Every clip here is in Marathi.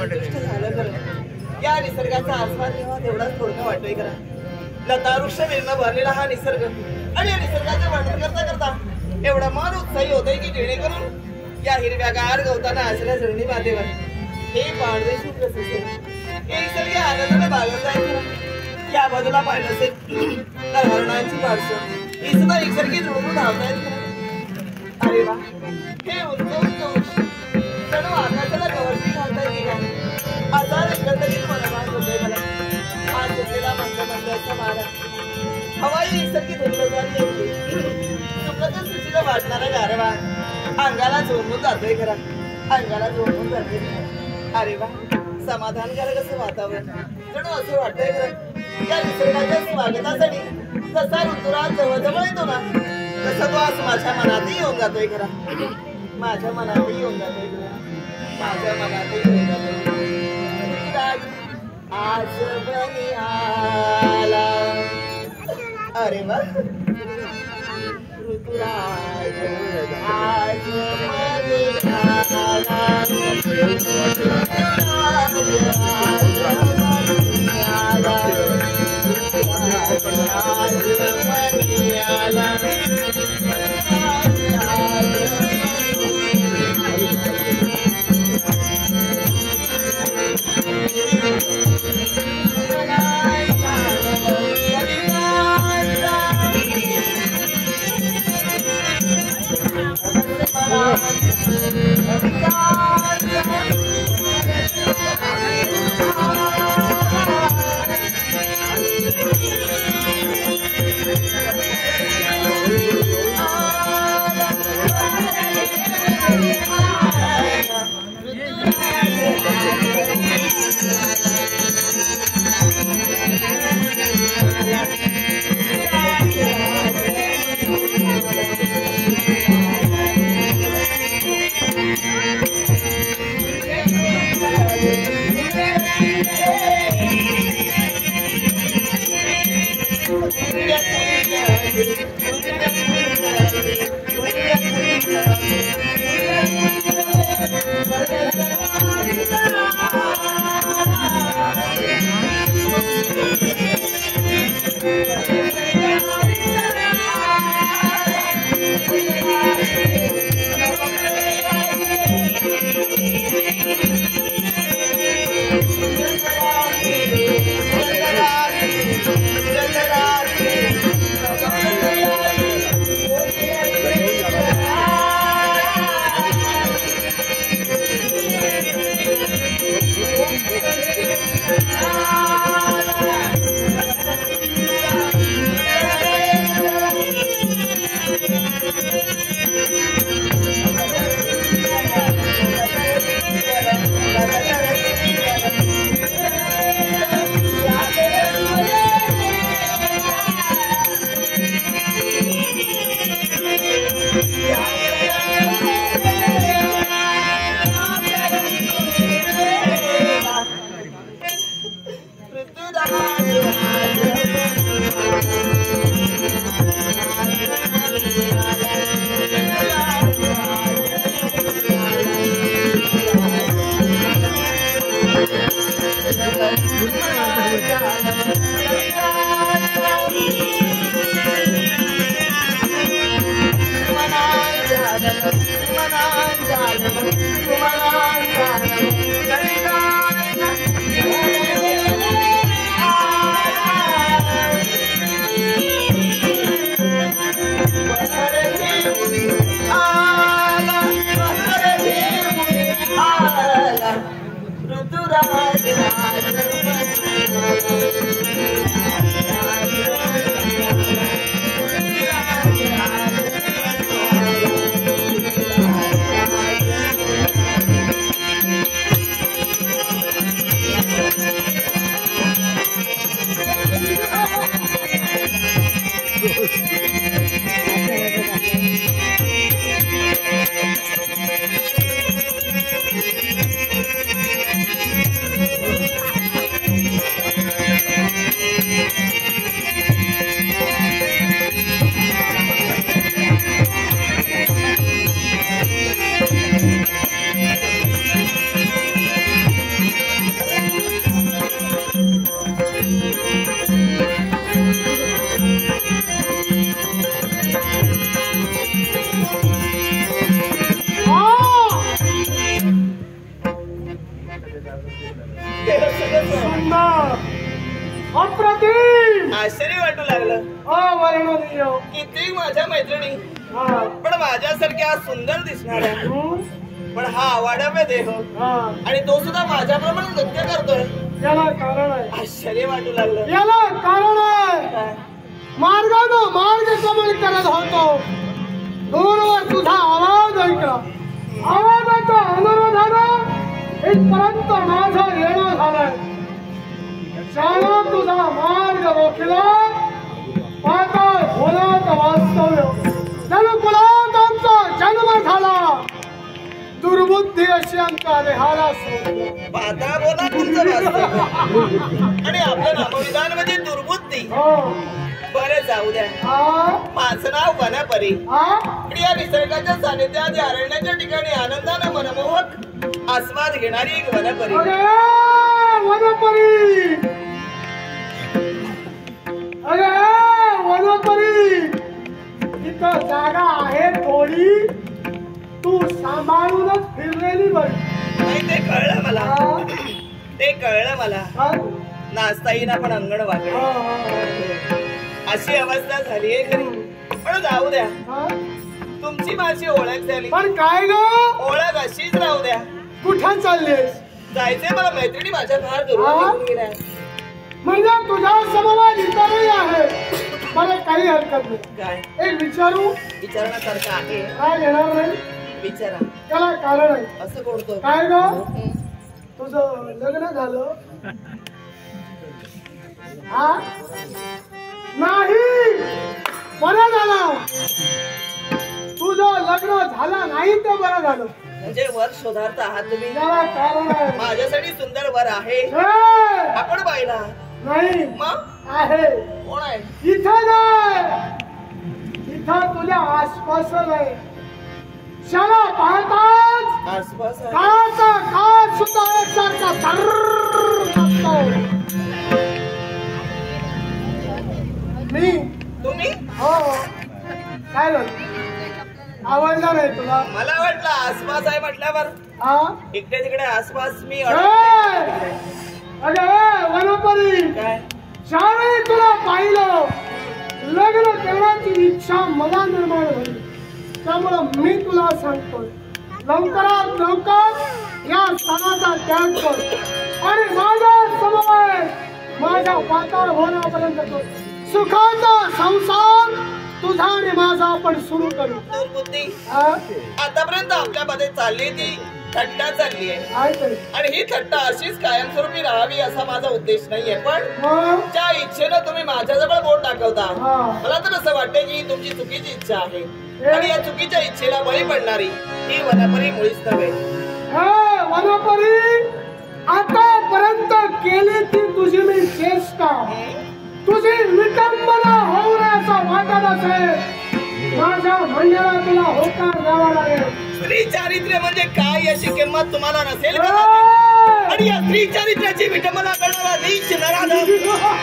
संतुष्ट झालं खरं. या निसर्गाचा आस्वाद घ्यावा तेवढाच थोडका वाटतोय खरा. लता वृक्ष विर्ण भरलेला हा निसर्ग आणि या निसर्गाचं वर्णन करता करता एवढा मन उत्साही होतोय की जेणेकरून या हिरव्यागार गवताना असलेल्या झरणी मातेवर हे पांढरे शुभ्र सुसे हे निसर्ग आनंदाने बागत आहे. या बाजूला पाहिलं असेल तर हरणांची माणसं ही सुद्धा निसर्गी जुळून धावतायत. अरे वा, हे उंच उंच वृक्ष जणू आकाशाला गवरती घालताय की काय असा एकंदरीत मनोभाव होतोय मला. हा सुटलेला मंद मंदाचा मारा हवाई निसर्गी धरलं झाली सुखद सुशीला वाटणारा गारवा अंगाला झोडून जातोय खरा. अंगाला झोडून जाते. अरे वा, समाधानकारक असं वातावरण जणू असं वाटतंय खरं या निसर्गाच्या स्वागतासाठी जसा ऋतुराज जवळजवळ येतो ना तसा तो आज माझ्या मनातही येऊन जातोय खरा. माझ्या मनातही येऊन जातोय खरा. माझ्या मनातही येऊन जातोय. आज बनी आला. अरे वा, ऋतुराज आज बनी आला. आश्चर्य वाटू लागलं. अवर्णनीय. किती माझ्या मैत्रिणी पण माझ्यासारख्या सुंदर दिसणाऱ्या, पण हा अवाढव्य देह आणि तो सुद्धा माझ्याप्रमाणे नृत्य करतोय. याला कारण आहे. आश्चर्य वाटू लागलं. याला कारण आहे. मार्गानं मार्ग कमल करत होतो, दूरवर तुझा आवाज ऐकला. आवाजाच्या अनुरोधानं इथपर्यंत माझं येणं झालंय. ज्यानं तुझा मार्ग रोखला, पाताळ होण्यात वास्तव्य जलकुलात आमचा जन्म झाला. दुर्बुद्धी अशी आमच्या देहाला सोडली. पाताळ बोला तुमचं वास्तव्य आणि आपलं नामविधान म्हणजे दुर्बुद्धी. बरं जाऊ द्या. माझं नाव वनपरी आणि या निसर्गाच्या सानिध्यात या अरण्याच्या ठिकाणी आनंदानं मनमोहक आस्वाद घेणारी एक वनपरी. वनपरी, अरे वनपरी, इथं जागा आहे थोडी, तू सांभाळूनच फिरलेली बरी. नाही ते कळलं मला, ते कळलं मला. नाचता येईना पण अंगण वागलं अशी अवस्था झाली आहे खरी. पण जाऊ द्या, तुमची माझी ओळख झाली. पण काय ग, ओळख अशीच राहू द्या. कुठं चाललेस? जायचंय मला. मैत्रिणी माझ्या फार दुरून गेल्या. म्हणजे तुझ्या समवाय इतरही आहे. मला काही हरकत नाही. काय एक विचारू? विचारण्यासारखं आहे. काय घेणार नाही? विचारा. त्याला कारण आहे. असं कोणतं? काय ग, तुझं लग्न झालं? हा नाही, बरं झालं. तुझं लग्न झालं नाही तर बरं झालं. म्हणजे वर शोधार्थ आहात तुम्ही? त्याला कारण आहे. माझ्यासाठी सुंदर वर आहे. आपण पाहिला नाही? मग आहे. कोण आहे? इथं नाही, इथं तुझ्या आसपास आहे. शाळा पाहताच आसपास काचा काच सुद्धा एकसारखा असतो. मी तुम्ही? हो. काय झालं, आवडला नाही तुला? मला वाटलं आसपास आहे म्हटल्यावर हा इकडे तिकडे आसपास मी. अरे वनपरी, काय ज्यावेळी तुला पाहिलं, लग्न करण्याची इच्छा मला निर्माण झाली. त्यामुळं मी तुला सांगतोय, लवकरात लवकर या सणाचा त्याग कर आणि माझा समवाय माझ्या पाताळ होण्यापर्यंत सुखाचा संसार तुझा आणि माझा आपण सुरू करू. दुर्बुद्धी आतापर्यंत आपल्यामध्ये चालली ती थट्टा चालली आहे आणि ही थट्टा अशीच कायमस्वरूपी राहावी असा माझा उद्देश नाहीये. पण ज्या इच्छेनं तुम्ही माझ्याजवळ बोट दाखवता, मला तर असं वाटतं की तुमची चुकीची इच्छा आहे आणि या चुकीच्या इच्छेला बळी पडणारी ही वनपरी मुळीच नव्हे. वनपरी, आतापर्यंत केली ती तुझी मी चेष्टा, तुझी विटंबना होऊ नये असं वाटत असेल, माझ्या म्हणण्याला तुला होकार द्यावा लागेल. स्त्री चारित्र्य म्हणजे काय याची किंमत तुम्हाला नसेल आणि या स्त्री चारित्र्याची विटंबना करणारा नीच नराधम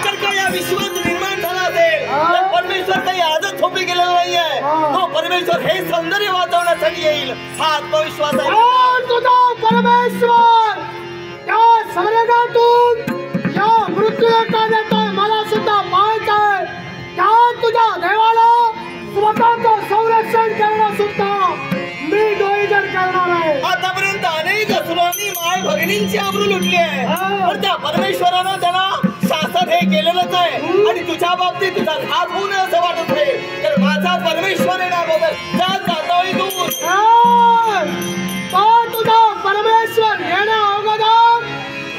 जर का या विश्वात निर्माण झाला असेल तर परमेश्वर काही आजच थोपी गेलेला नाहीये. तो परमेश्वर हे सौंदर्य वाचवण्यासाठी येईल हा आत्मविश्वास आहे. तुझा परमेश्वर त्या स्वर्गातून या मृत्यूला देतोय मला सुद्धा पाहायचंय. त्या तुझ्या देवाला स्वतःचं संरक्षण करणं सुद्धा मी डोईजर करणार आहे. आतापर्यंत अनेक असुरांनी माय भगिनींची आबरू लुटली आहे, पण त्या परमेश्वरानं त्यांना शासन हे केलेलंच आहे आणि तुझ्या बाबतीत तुझा घात होऊ नये असं वाटत आहे. तर माझा परमेश्वर आहे ना अगोदर जातोय दूर. तो तुझा परमेश्वर येण्या अगोदर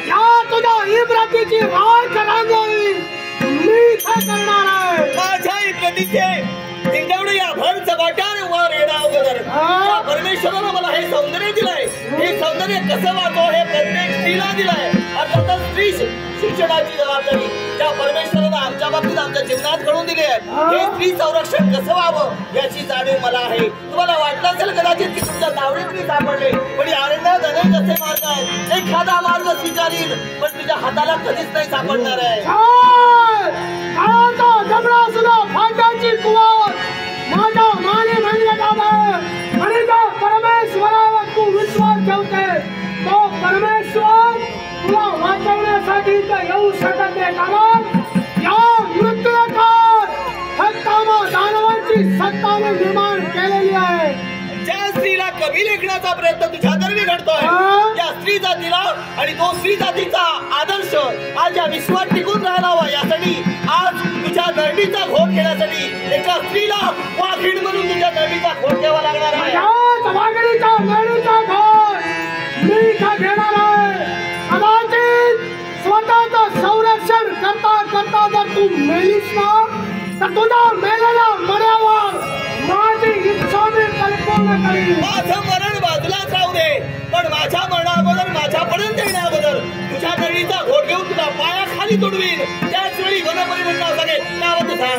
या तुझ्या इब्रातीची राख रांगोळी मी करणार आहे. माझ्या इब्रातीचे तिंगवडी या भर चबाट्याने वर येण्या अगोदर परमेश्वरानं मला हे सौंदर्य दिलंय. हे सौंदर्य कसं वाचो हे प्रत्येक स्त्रीला दिलंय. अर्थात स्त्री शिक्षणाची जबाबदारी त्या परमेश्वरानं आमच्या बाबतीत आमच्या जीवनात घडून दिली आहे. हे स्त्री संरक्षण कसं व्हावं याची जाणीव मला आहे. तुम्हाला वाटलं असेल कदाचित की तुमच्या तावडीत सापडले, पण या अरण्यात अनेक असे मार्ग आहेत. एखादा मार्ग स्वीकारील पण तुझ्या हाताला कधीच नाही सापडणार आहे. फाटाची कुवावर माझा माने म्हणले जाणार आणि जो परमेश्वरावर तू विश्वास ठेवते तो परमेश्वर तुला वाचवण्यासाठी येऊ शकत नाही. कारण या मृत्यू स्त्रीची सत्ताने निर्माण केलेली आहे. ज्या स्त्रीला कमी लेखण्याचा प्रयत्न तुझ्या दरवी घडतोय, त्या स्त्री जातीला आणि तो स्त्री जातीचा आदर्श आज या विश्वात टिकून राहायला हवा, यासाठी आज तुझ्या दरडीचा घोट घेण्यासाठी एका स्त्रीला वाघीण म्हणून तुझ्या दरडीचा घोट घ्यावा लागणार आहे. वाघिणीचा दरडीचा घोट मी इथं घेणार आहे. कदाचित स्वतःचं संरक्षण करता करता जर तू मेलीस ना, तर तुझ्या मेलेल्या मऱ्यावर माझी इच्छा मी परिपूर्ण करीन. माझं मरण बाजूलाच राहू दे, पण माझ्या मरणाबरोबर माझ्यापर्यंत येण्याबरोबर तुझ्या दरडीचा घोट घेऊन तुला पायाखाली तुडवीन. त्याच वेळी वनपरिमंडळ सांगेल नाव तुझा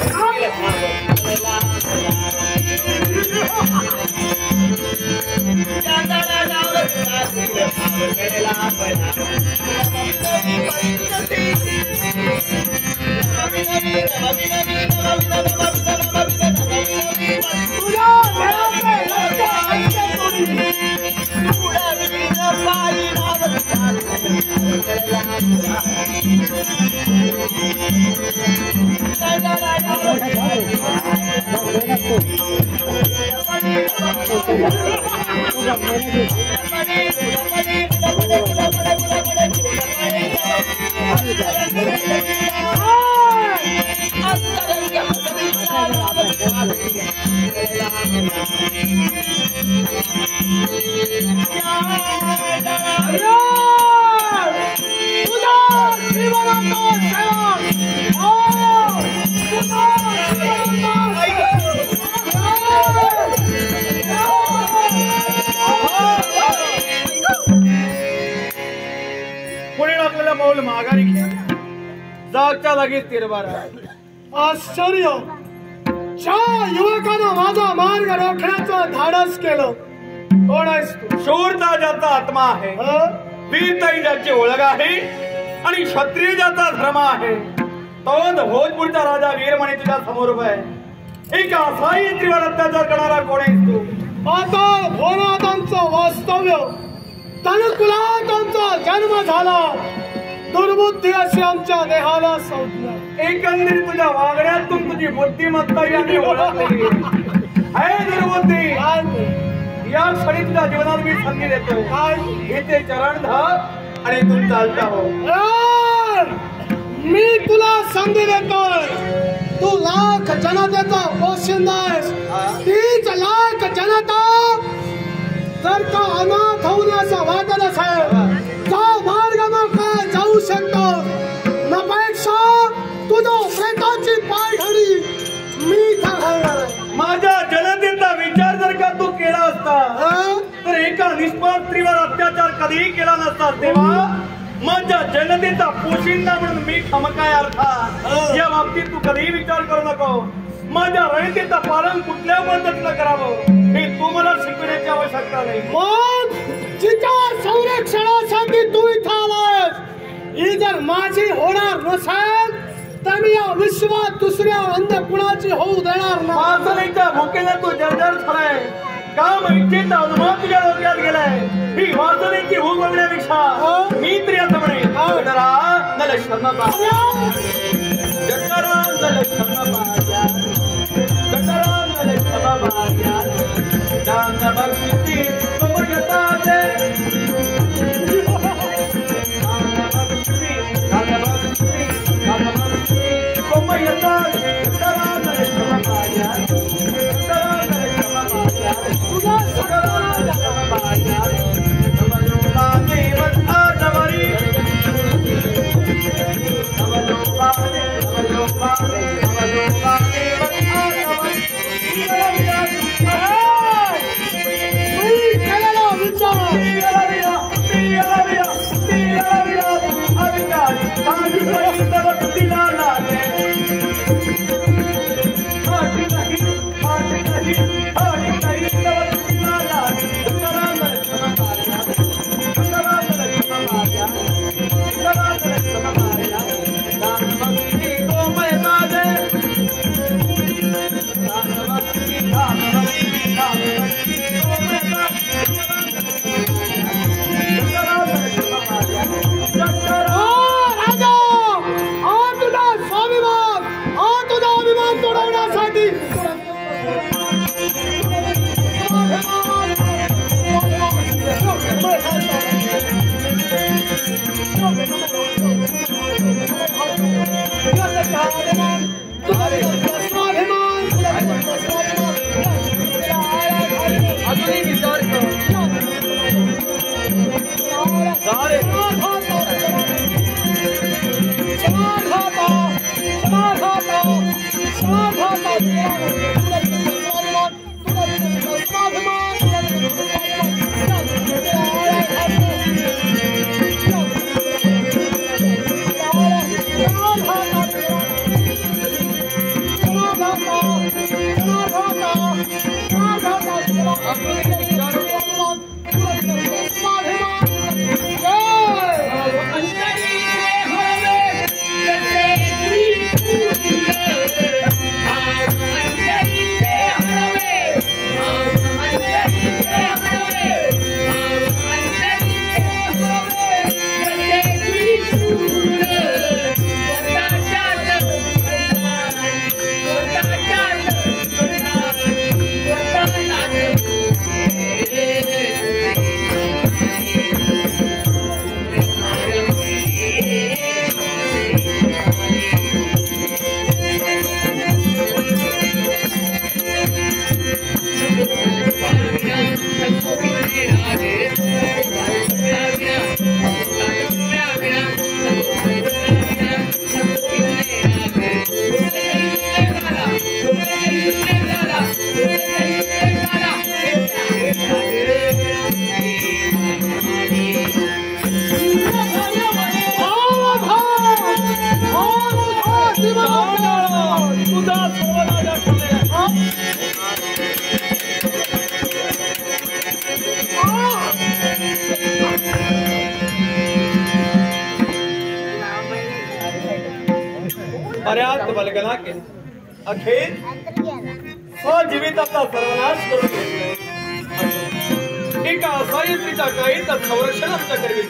मौल माघारी घ्या. जागच्या जागीच तिरबार. आश्चर्य, ज्या युवकानं माझा मार्ग रोखण्याचं धाडस केलं, कोण आहेस तू? शूरता ज्याचा आत्मा आहे, वीरताई ज्याची ओळख आहे आणि क्षत्रिय ज्याचा धर्म आहे, तोच भोजपूरचा राजा वीरमणी तुझ्या समोर उभा आहे. एक असाही स्त्रीवर अत्याचार करणारा कोण आहेस तू? पाताळ भोनाथांचं वास्तव्य, तनकुलात आमचा जन्म झाला, दुर्बुद्धी अशी आमच्या देहाला संपला. एकंदरीत तुझ्या वागण्यातून तुझी बुद्धिमत्ता यांनी ओळखली आहे. दुर्बुद्धी, या क्षणी तुझ्या जीवनात मी संधी देतो. इथे चरण धर आणि तू चालता हो. मी तुला संधी देतोय. तू लाख जनतेचा पोशिंदा आहेस. तीच लाख जनता जर का अनाथ होऊन असं वाटत असेल, त्या मार्गाने काय जाऊ शकतो, नपेक्षा तुझ्या प्रेताची पायघडी मी घालणार आहे. माझ्या जनतेचा विचार जर का तू केला असता, तर एका निष्पाप स्त्रीवर अत्याचार कधीही केला नसता. तेव्हा माझ्या जनतेचा पोशिंदा म्हणून मी खमकाय अर्थात. या बाबतीत तू कधीही विचार करू नको. माझ्या रयतेचं पालन कुठल्या पद्धतीनं करावं हे तू मला शिकवण्याची आवश्यकता नाही. मग जिच्या संरक्षणासाठी तू इथं आलास, ही जर माझी होणार नसेल तर मी या विश्वात दुसऱ्या अन्य कुणाची होऊ देणार नाही. वासनेच्या भुकेने तू जर्जर झालाय. काम इच्छेचा अनुभव तुझ्या डोक्यात गेलाय. ही वासनेची भूक बघण्यापेक्षा मी तरी असं म्हणेन, बऱ्याच बलगना केला अखेर स्वजीवित आपला सर्वनाश करून घेतला एका असायत्रीच्या काही तर संरक्षण आमच्या करवी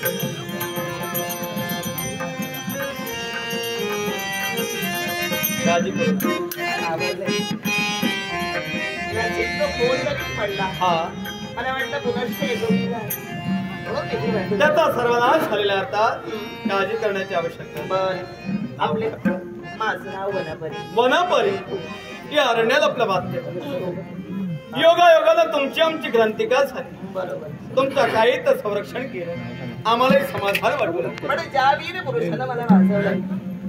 त्याचा सर्वनाश झालेला आता काळजी करण्याची आवश्यकता. बर आपले माझं नाव वनापरी. वनापरी या अरण्यात आपलं बाध्य योगायोगाला तुमची आमची ग्रंथिका झाली. बरोबर तुमच्या काही तर संरक्षण केलं आम्हालाही समाधान वाटलं. पण ज्या वीर पुरुषानं मला वाचवलं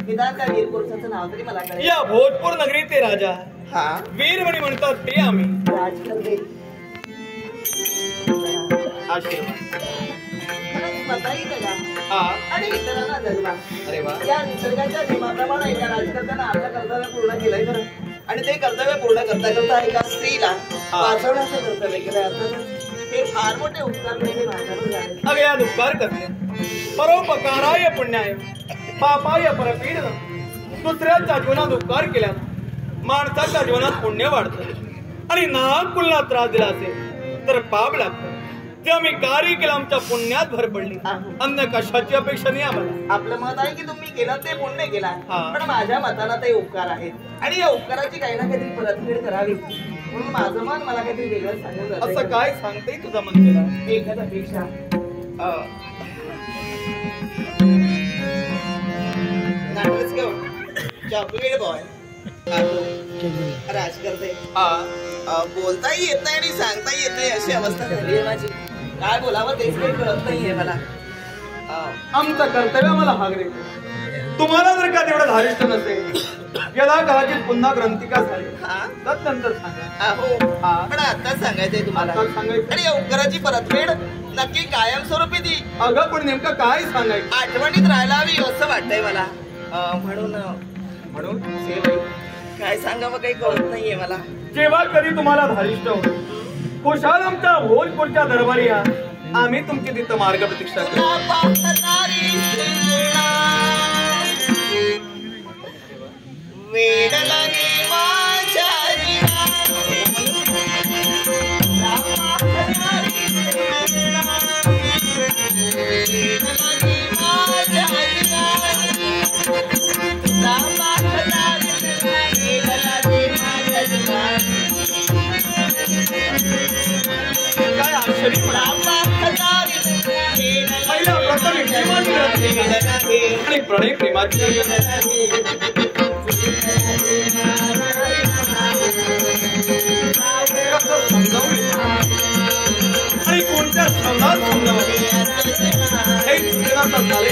निदान त्या वीर पुरुषाचं नाव तरी मला कळेल. या भोजपूर नगरी ते राजा हा वीरमणी म्हणतात ते आम्ही. राजकन्ये आशीर्वाद. स्वतःही जगा हा आणि इतरांना जगवा. अरे वा. या निसर्गाच्या नियमाप्रमाणे एका राजकर्त्यानं आपलं कर्तव्य पूर्ण केलंय खरं आणि ते कर्तव्य पूर्ण करता करता एका स्त्रीला वाचवण्याचं कर्तव्य केलंय. अर्थातच हे फार मोठे उपकार म्हणजे माझ्यावर झाले. अग या उपकार करते परोपकाराय पुण्याय पापाय परपीड. दुसऱ्याच्या जीवनात उपकार केल्यानं माणसाच्या जीवनात पुण्य वाढतं आणि नाहक कुलला त्रास दिला असेल तर पाप लागतं. जेव्हा मी कार्य केलं आमच्या पुण्यात भर पडली. अन्य कशाची अपेक्षा नाही आम्हाला. आपलं मत आहे की तुम्ही केलं ते पुण्य केला हा. पण माझ्या मताला ते उपकार आहेत आणि या उपकाराची काही ना काहीतरी परतफेड करावी म्हणून माझं मन मला काहीतरी वेगळं सांगत असं काय सांगते तुझा मन केला. एखाद्यापेक्षा नाटकच घेऊन चॉकलेट बॉय राज करते. बोलताही येत नाही आणि सांगताही येत नाही अशी अवस्था झाली आहे माझी. काय बोलावं तेच काही कळत नाहीये मला. आमचं कर्तव्य मला हागरे. तुम्हाला जर का तेवढं धारिष्ट नसेल याला कदाचित पुन्हा ग्रंथिका झाली नंतर सांगा. हो पण आता सांगायचंय तुम्हाला सांगायचं आणि या उपकाराची परतफेड नक्की कायमस्वरूपी ती. अगं पण नेमकं काय सांगायचं आठवणीत राहायला हवी असं वाटतंय मला. म्हणून म्हणून सेवाई काय सांगावं काही कळत नाहीये मला. जेव्हा कधी तुम्हाला धारिष्ट होत खुशाल आमच्या भोजपूरच्या दरबारी या आम्ही तुमची तिथं मार्ग प्रतीक्षा करू. वेड लागे माझ्या काय आश्चर्य पहिला प्रथम आणि प्रणय प्रेमाची आणि कोणत्या शब्दात समजावं हे सूचनाचा झाले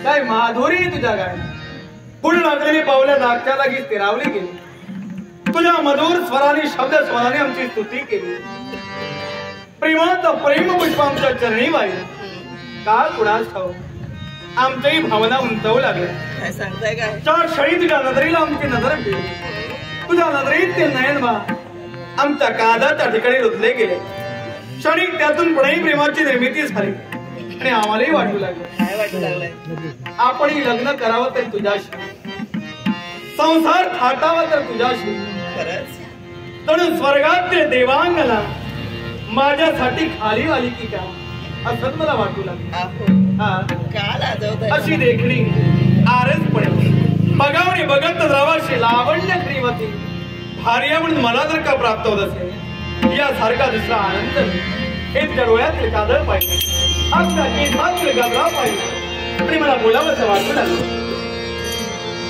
काय माधुरी तुझ्या गाय पूर्ण नगरी पावल्या नागच्या लागी स्थिरावली गेली तुझ्या मधुर स्वराने शब्द स्वराने आमची स्तुती केली प्रेमात प्रेम पुष्प आमच्या चरणी वाहिलं का कुणास ठाऊ आमच्याही भावना उंचावू लागल्या काय सांगताय काय चार क्षणी तुझ्या नजरेला आमची नजर फिरली तुझ्या नजरेत ते नयन बा आमच्या कादाच्या ठिकाणी रुजले गेले क्षणिक त्यातून पुन्हा प्रेमाची निर्मिती झाली आणि आम्हालाही वाटू लागलं काय वाटू लागलंय आपणही लग्न करावं तर तुझ्याशी संसार थाटावा तर तुझ्याशी खरंच जणू स्वर्गातील देवांगला माझ्यासाठी खाली आली की का असंच मला वाटू लागलं आहो हा का लाजवताय अशी देखणी आरसपणे बघावणी बघत रावाशी लावण्य श्रीमती भार्या म्हणून मला जर का प्राप्त होत असेल यासारखा दुसरा आनंद हे तुझ्या डोळ्यातील कादळ पाहिजे आपल्या केसातील गजरा पाहिजे आणि मला बोलावंसं वाटू लागलं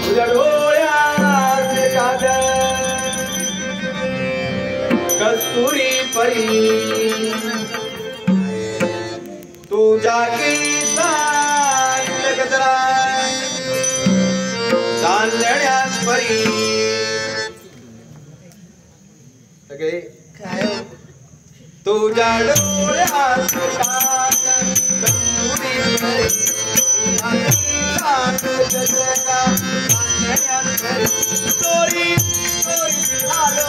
तुझ्या डोळ्यातील कादळ कस्तुरी परी तुझ्या केसातील गजरा चांदण्यात परी सगळे काय हो? तुझ्या डोळ्यात कस्तुरी परी चोरी चोरी आलो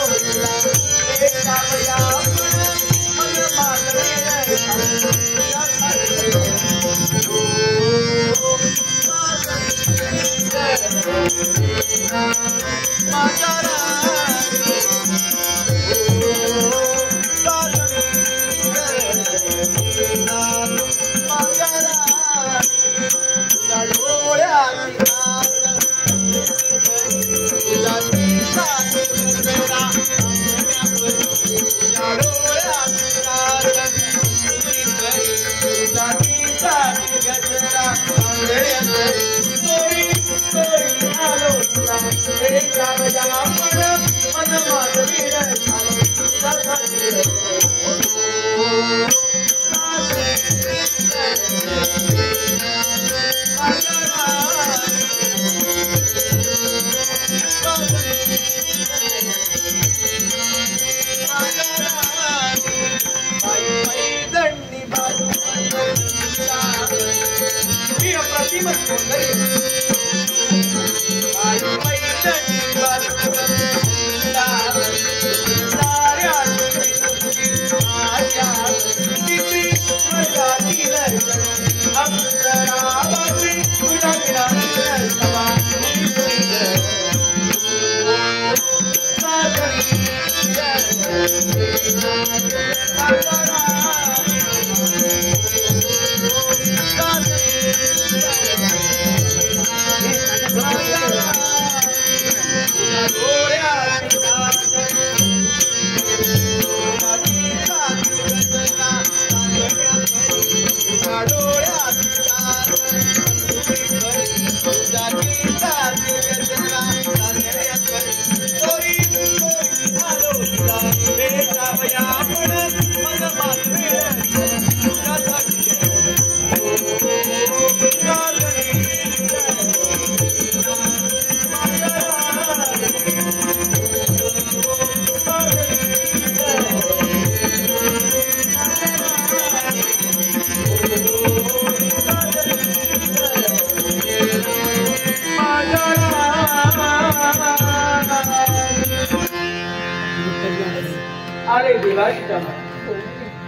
आले देवाच्या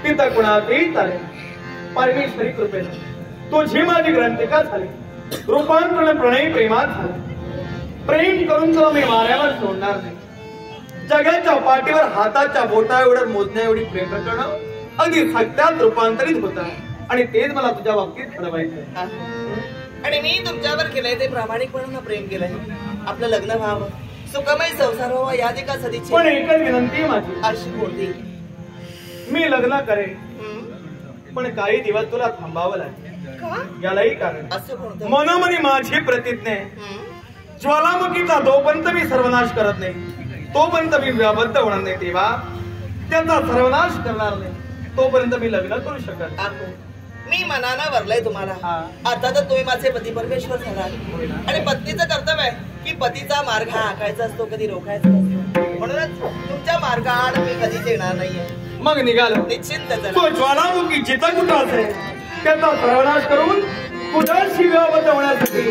पिता कुणातील तारे परमेश्वरी कृपेने तुझी माझी ग्रंथिका झाली रूपांतरण प्रणय प्रेमात झालं. प्रेम करून तुला मी माऱ्यावर सोडणार नाही. जगाच्या पाठीवर हाताच्या बोटा एवढं मोजण्या एवढी प्रेम करणं अगदी सत्यात रूपांतरित होतं आणि तेच मला तुझ्या बाबतीत ठरवायचं. आणि मी तुमच्यावर केलंय ते प्रामाणिकपणानं प्रेम केलंय. आपलं लग्न व्हावं, सुखमय संसार व्हावा या एका सदिच्छा. पण एकच विनंती माझी, अशी कोणती? मी लग्न करेन पण काही दिवस तुला थांबावं लागेल. यालाही कारण असं कोणतं? मनोमनी माझी प्रतिज्ञा आहे, ज्वालामुखीचा जोपर्यंत मी सर्वनाश करत नाही तोपर्यंत मी व्याबद्ध होणार नाही. तेव्हा त्याचा सर्वनाश करणार नाही तोपर्यंत मी लग्न करू शकत. मी मनानं वरलंय तुम्हाला. आता तर तुम्ही माझे पती परमेश्वर झाला आणि पत्नीचं कर्तव्य आहे की पतीचा मार्ग हा आखायचा असतो, कधी रोखायचा नसतो. म्हणूनच तुमच्या मार्गाआड मी कधीच येणार नाहीये. मग निघालो निश्चिंत तो ज्वालामुखी जिथं कुठं असेल त्याचा सर्वनाश करून कुठंशी व्याबद्ध होण्यासाठी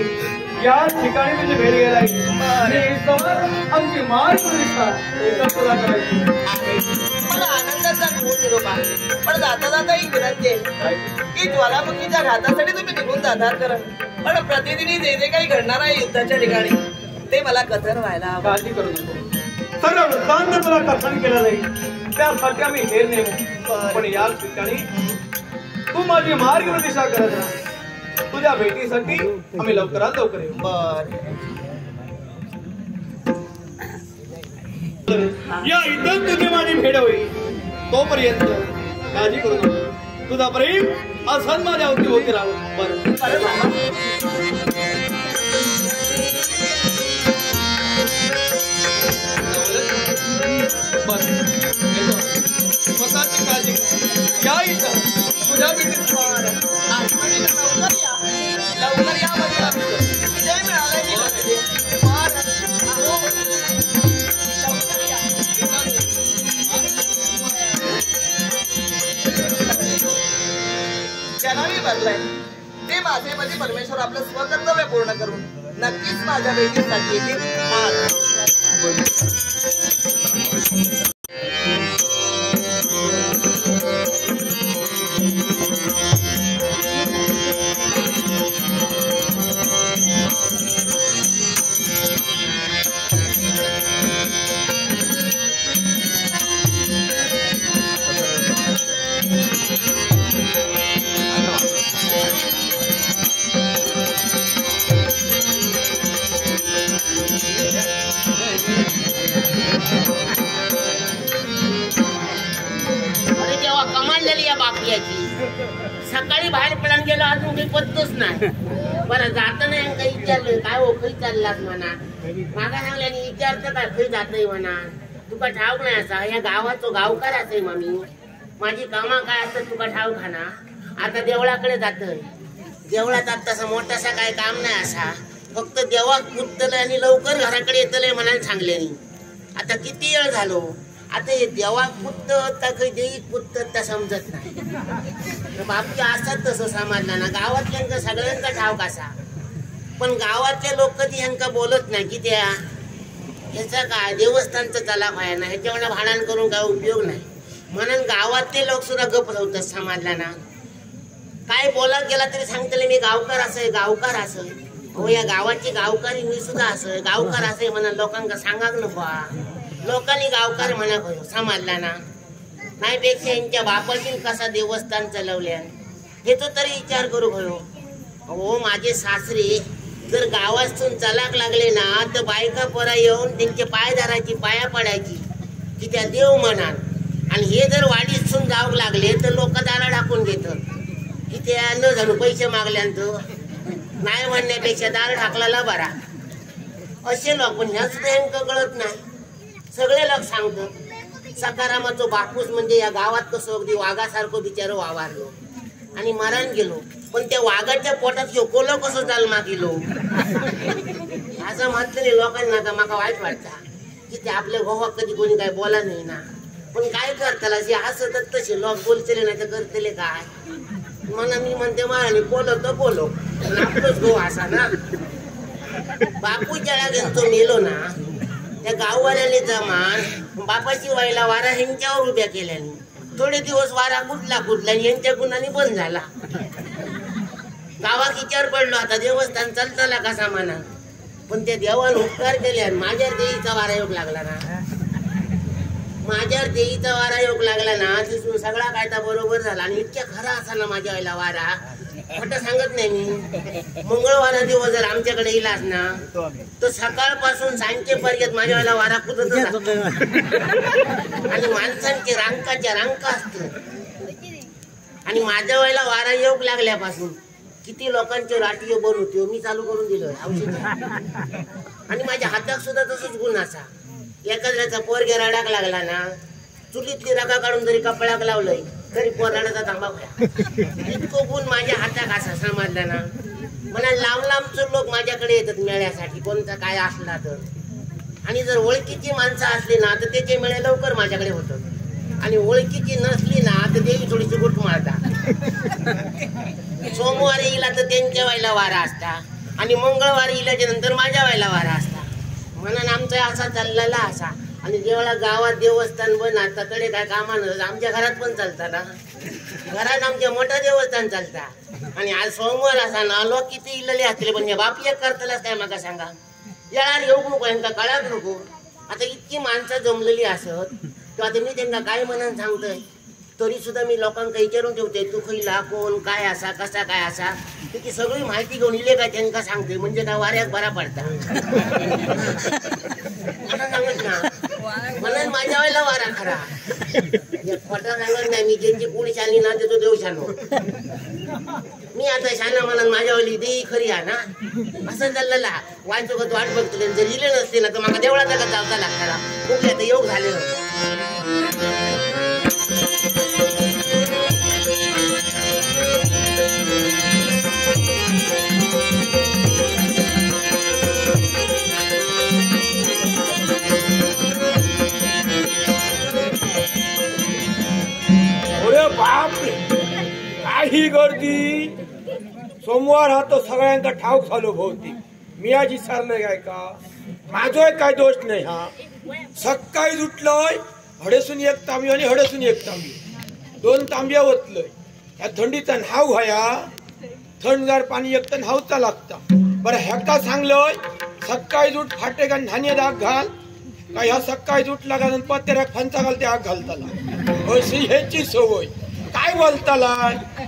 या ठिकाणी तुझी भेट गेलाय. आमची मार्गदर्शा तुला करायची. मला आनंदाचा खूप निरोप आहे. पण जाता जाता एक विनंती आहे की ज्वालामुखीच्या घातासाठी तुम्ही निघून जाणार करा. पण प्रतिदिनी जे जे काही घडणार आहे युद्धाच्या ठिकाणी ते मला कथन व्हायला हवं. काळजी करू नको. सर्व वृत्तांत तुला कथन केलं नाही त्यासाठी आम्ही हे नेमू. पण या ठिकाणी तू माझी मार्गदर्शा करत राहा. तुझ्या भेटीसाठी आम्ही लवकरात लवकर येऊ. या इथं तुझी माझी भेट होईल तोपर्यंत काळजी करू नको. तुझा प्रेम असं माझ्या अवती राहू. बरं स्वतःची काळजी या इथं तुझ्या भेटीत लवकर या विजय मिळाला की जनावी भरलाय ते माझे पती परमेश्वर आपलं स्वकर्तव्य पूर्ण करून नक्कीच माझ्या भेटीसाठी येतील. सकाळी बाहेर पडून गेलो अजून काही पत्तोच नाही. बरं जात नाही काही विचारलं काय हो खरी चाललास म्हणा. माझा सांगल्याने विचारतं काय खरी जात नाही म्हणा. तुका ठाऊक नाही असा या गावाचो गावकार असे मम्मी. माझी कामा काय असत तुका ठाऊक खाना. आता देवळाकडे जातय. देवळात तसा मोठासा काय काम नाही असा. फक्त देवाक पुजतलंय आणि लवकर घराकडे येतलंय म्हणायला सांगल्यानी. आता किती वेळ झालो. आता हे देवाक पुजत का काही देवीक पुजत त्या समजत नाही. बापू असतात तसं समाजला ना. गावातल्यांका सगळ्यांचा ठाऊक असा. पण गावातले लोक कधी ह्यांका बोलत नाही की त्या ह्याचा काय देवस्थानचं तलाक व्हाय ना ह्याच्यावर भांडण करून काय उपयोग नाही म्हणून गावातले लोक सुद्धा गप राहतात समाजला ना. काय बोला गेला तरी सांगतले मी गावकार असं गावकार असं. हो या गावाची गावकारी मी सुद्धा असं गावकार असं म्हणा. लोकांका सांगाक नको. लोकांनी गावकार म्हणा भयो समाजला ना. नाहीपेक्षा यांच्या बापाची कसा देवस्थान चालवल्या हे तो तरी विचार करू भयो. हो माझे सासरे जर गावातून चलाक लागले ना तर बायका पोरा येऊन त्यांचे पाय धरायची पाया पडायची की त्या देव म्हणाल. आणि हे जर वाडीतून जाऊ लागले तर लोक दारा टाकून देतात की त्या न झालं पैसे मागल्यानंतर नाही म्हणण्यापेक्षा दार ढाकलाला बरा. असे लोक पण ह्या सुद्धा यांना कळत नाही. सगळे लोक सांगतात सकारामाचो बापूस म्हणजे या गावात कसं अगदी वाघासारखं बिचारो वावरलो आणि मरण गेलो. पण त्या वाघाच्या पोटात कोलो कसं जन्मा गेलो असं म्हटलं लोकांना का माका वाईट वाटता की ते आपल्या गोवाक कधी कोणी काय बोला नाही ना. पण काय करताला जे हसतात तसे लोक बोलतले नाही तर करतले काय. म्हणा मी म्हणते महाराणी बोलो तर बोलो आपलंच गो असा ना. बापू ज्याला गेलो मेलो ना त्या गाववाल्याने जमान बापाची वाईला वारा ह्यांच्यावर उभ्या केल्याने थोडे दिवस वारा कुठला आणि यांच्या गुणाने बंद झाला. गावात विचार पडलो आता देवस्थान चालताला कसा म्हणा, पण त्या देवान उपकार केले आणि माझ्यावर देवीचा वारा योग लागला ना, माझ्यावर देवीचा वारा योग लागला ना, तिथून सगळा कायदा बरोबर झाला. आणि इतक्या खरा असा ना माझ्या वेळेला वारा, खोटं सांगत नाही मी. मंगळवारा दिवस जर आमच्याकडे इलास ना तर सकाळपासून सांजेपर्यंत माझ्या वेळेला वारा कुदत आणि माणसांची रांकाच्या रांका असते. आणि माझ्या वेळेला वारा योग लागल्यापासून किती लोकांचे राटीय बन होते मी चालू करून दिलं औषध. आणि माझ्या हातात सुद्धा तसंच गुण असा, एखाद्याचा पोरग्या रडाक लागला ना, चुलीतली रगा काढून जरी कपड्याक लावलंय तरी पोराडाचा थांबा भया. इतकं गुण माझ्या हातात असा समजला ना. मला लांब लांबचे लोक माझ्याकडे येतात मेळ्यासाठी, कोणता काय असला तर. आणि जर ओळखीची माणसं असली ना तर त्याचे मेळे लवकर माझ्याकडे होतात. आणि ओळखीची नसली ना तर देवी थोडीशी गुट मारतात. सोमवारी इला तर त्यांच्या व्हायला वारा असता आणि मंगळवारी इल्याच्या नंतर माझ्या व्हायला वारा असता. म्हणून आमचा असा चाललेला असा. आणि जेव्हा गावात देवस्थान बन आता कडे काय कामानं आमच्या घरात पण चालतात ना, घरात आमच्या मोठा देवस्थान चालता. आणि आज सोमवार असा ना लोक किती इलेले असले पण बाप एक करतालाच काय माका सांगा, यार येऊ नको यांना कळाक नको. आता इतकी माणसं जमलेली असत तर आता मी त्यांना काय म्हणून सांगतोय तरी सुद्धा मी लोकांना विचारून ठेवते तू खैला कोण काय असा कसा काय असा, त्याची सगळी माहिती घेऊन इले काय त्यांना सांगते. म्हणजे काय वाऱ्यात बरा पडता सांगत ना. म्हणून माझ्या वेळेला वारा खरा खोटा सांगत नाही मी. ज्यांची कुणी शानी ना त्याचं देव शानो. मी आता शाना म्हणून माझ्या वेळी देई खरी आहे ना असं चाललेला. वाचोगत वाट बघतो जर इले नसते ना तर मला देवळाचा का चालता लागताना खूप आता योग झालेलं. बापरे काही गर्दी. सोमवार हा तो सगळ्यांका ठाऊक झालो भोवती. मी आज विचारलंय काय का माझोय काय दोष नाही. हा सकाळी उठलोय हडेसून एक तांबी आणि हडेसून एक तांबी, 2 तांब्या ओतलोय. या थंडीचा न्हाव व्हाया, थंडगार पाणी एक तर न्हावचा लागता. बरं ह्याका सांगलोय सकाळी उठ फाटे का धान्य दाग घाल का ह्या सकाळी उठला का पत्त्याक फंचा घालते आग घालताला अशी ह्याची सवय. काय बोलताला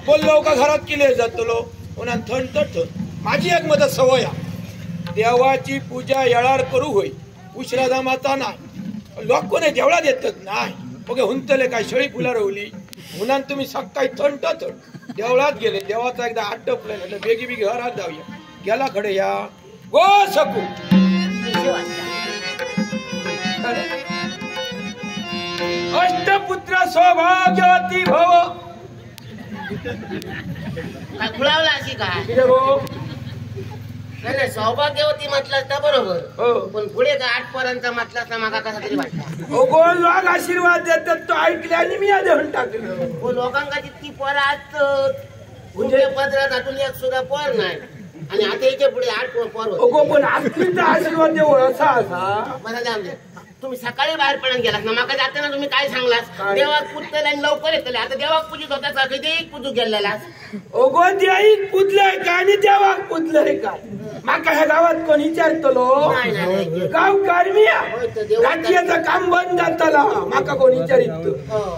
बोललो का घरात किले जातलो पुन्हा थंड तर थंड. माझी एक मत सवय देवाची पूजा येळार करू होई, उशिरा जमाचा नाही. लोक कोणी देवळात येतात नाही बघे हुंतले काय शेळी फुला रवली म्हणून तुम्ही सकाळी थंड तर थंड देवळात गेले. देवाचा एकदा आटपलं म्हटलं बेगी बेगी घरात जाऊया. गेला खडे या गो सकू अष्टपुत्र सौभाग्यवती भव. काय खुळावला अशी काय नाही सौभाग्यवती म्हटलं तर बरोबर, पण पुढे काय 8 पर्यंत म्हटलं ना माका कसा तरी वाटतं. गोल लोक आशीर्वाद देतात तो ऐकल्याने मी देऊन टाकलं. लोकांका जितकी पोर आज म्हणजे पदरात एक सुद्धा पोर नाही आणि आता याच्या पुढे 8 पोर होते. पण आजचा आशीर्वाद देऊ असा असा मला जाऊ दे. तुम्ही सकाळी बाहेर पडून गेलात ना माका जाताना तुम्ही काय सांगलास देवाक पूजतले आणि लवकर येतले. आता देवाक पूजित होता कधी पूजू गेलेला ओगो देईक पुजलंय का आणि देवाक पुजलंय का माका ह्या गावात कोण विचारतलो. गाव कारमिया राज्याचं काम बंद जाताला माका कोण विचारित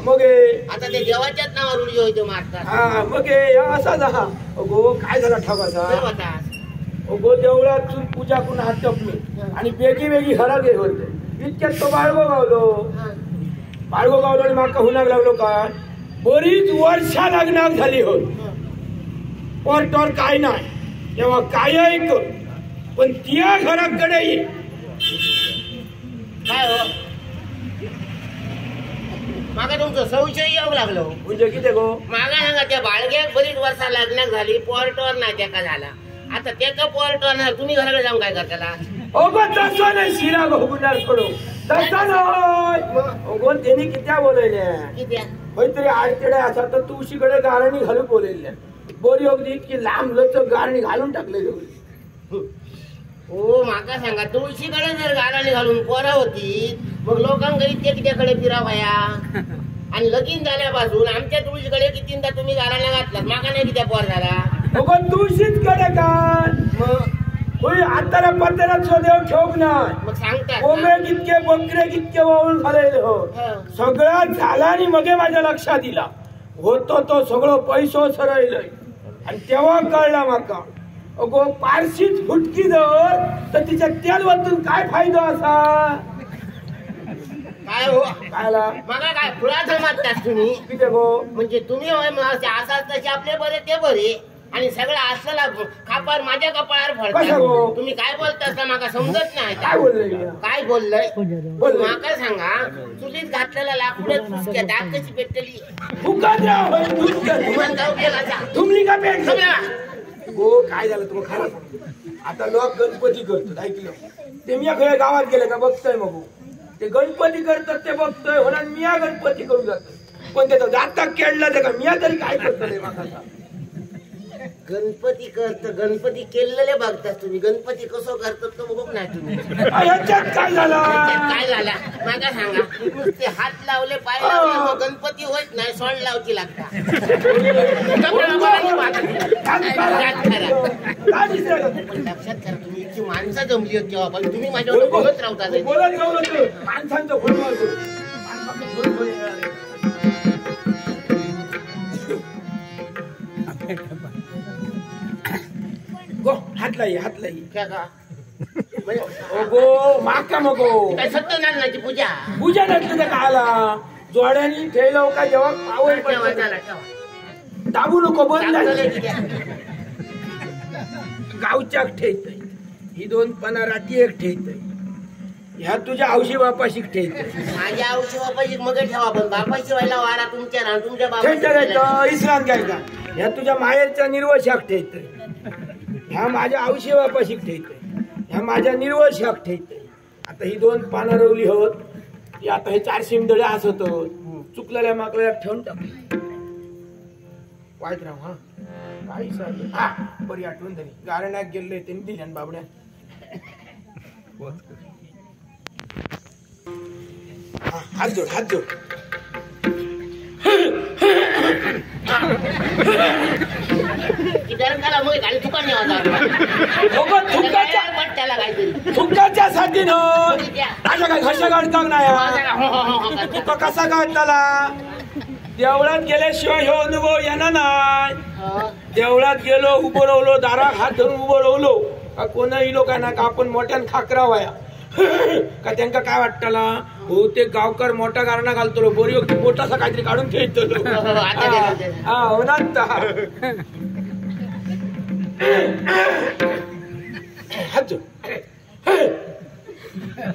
मग आता ते देवाच्याच नावावर उडी होतो मारतात. हा मग असा जा ओगो काय झाला ठावाचा ओगो देवळातून पूजा करून हातपली आणि बेगी बेगी हरा गे होते. इतक्यात तो बाळगो गावलो आणि माका हुनाक लागलो काय बरीच वर्षा लग्नाक झाली होत. पोरटोर काय नाही तेव्हा काय ऐक पण त्या घराकडे ये काय हो मागा तुमचं संशय येऊ लागलो. म्हणजे किती गो मागा सांगा त्या बाळग्याक बरीच वर्षा लग्नाक झाली पोरटोर नाही त्याका झाला. आता त्याचा पोरटोर नाही तुम्ही घराकडे जाऊन काय करताला. ओगो तसं नाही शिरा गुन्हार सोडो तसा नाही ओगो त्यांनी कित्या बोलवल्या किती काहीतरी आडतेडे असा तर तुळशीकडे गारणी घालून बोलवल्या. बोरी अगदी इतकी लांब लचक गारणी घालून टाकले. हो माका सांगा तुळशीकडे जर गाराणी घालून पोरा होती मग लोकांकडे इतक्या कित्याकडे फिरावया. आणि लगीन झाल्यापासून आमच्या तुळशीकडे कितींदा तुम्ही गाराण्या घातलात माका नाही कित्या पोर झाला. अगो तुळशीच कडे काय होय आता पत्त्याला देव ठेवक नाही मग सांगतात कोंबे कितके बकरे कितके वाळून घालायले हो सगळा झाला आणि मगे माझ्या लक्षात दिला होतो तो सगळं पैसो सरळलंय आणि तेव्हा कळला माका अगो पारशीच फुटकी दर तर तिच्या तेल वतून काय फायदा असा काय हो कायला मला काय फुला जमातात तुम्ही किती गो म्हणजे तुम्ही होय असाच तसे आपले बरे ते बरे आणि सगळं असलेला खापर माझ्या कपाळावर कसं हो? फडतात तुम्ही काय बोलतास ना मला समजत नाही काय बोलले काय बोललंय बोललोय. माका सांगा चुलीत घातलेला लाकूड फुसक्या डाग कशी पेटली तुम्हाला जाऊ केला जा. तुमली का पेट समजा. गो काय झालं तुम्हाला खरं सांगतो. आता लोक गणपती करतात ऐकलं ते मी खरं गावात गेले का बघतोय मग ते गणपती करतात ते बघतोय होणार मिया गणपती करून जातो पण त्याचा जाता केळला ते का मिया तरी काय करतो माका गणपती करत गणपती केलेले बघतास तुम्ही गणपती कसं करतात तो बघ नाही तुम्ही याच्यात काय झालं काय झाला मला सांगा नुसते हात लावले पाय लावले मग गणपती होत नाही सोंड लावची लागतात लक्षात करा तुम्ही इतकी माणसं जमली होती तेव्हा पण तुम्ही माझ्यावर बोलत राहता बोलत राहू माणसांचं फुलवार करू गो हातलाई क्या का गो माका मगो काय सत्यनारायणाची पूजा पूजा नसते त्या काला जोड्यानी ठेवलं का जेव्हा पावळ ठेवा, पडतं चला, ठेवा. दाबू नको बंद चांगलं झाली. की द्या. गावच्या ठेत ही दोन पणा राती एक ठेत ह्या तुझ्या औशी बापाशी ठेत माझ्या औषध बापाची मग ठेवा पण बापाची व्हायला वारा तुमच्या ना तुमच्या ठेत बापाची इस्लाम काय का ह्या तुझ्या माहेरच्या निर्वशाक ठेत ह्या माझ्या औशी बापाशी ठेत ह्या माझ्या निर्वशाक ठेत आता ही दोन पानं रवली होत की आता हे 4 शिमदळे असत चुकलेल्या माकल्या ठेवून टाक वाईट राव हा काही सांग हा बरी आठवण झाली गारण्यात गेले त्यांनी दिल्या बाबड्या हात जोड थुकाच्या साठी माझ्या काय घशा काढता नाही तो कसा काढताला देवळात गेल्याशिवाय ह्यो अनुभव येणार नाही देवळात गेलो उभं राहलो दारात हात धरून उभं राहलो का कोणाही लोकांना का आपण मोठ्यान खाकरा वाया का त्यांना काय वाटताला हो ते गावकर मोठा गारणा घालतो बोरी मोठासा काहीतरी काढून खेळतो हा हो ना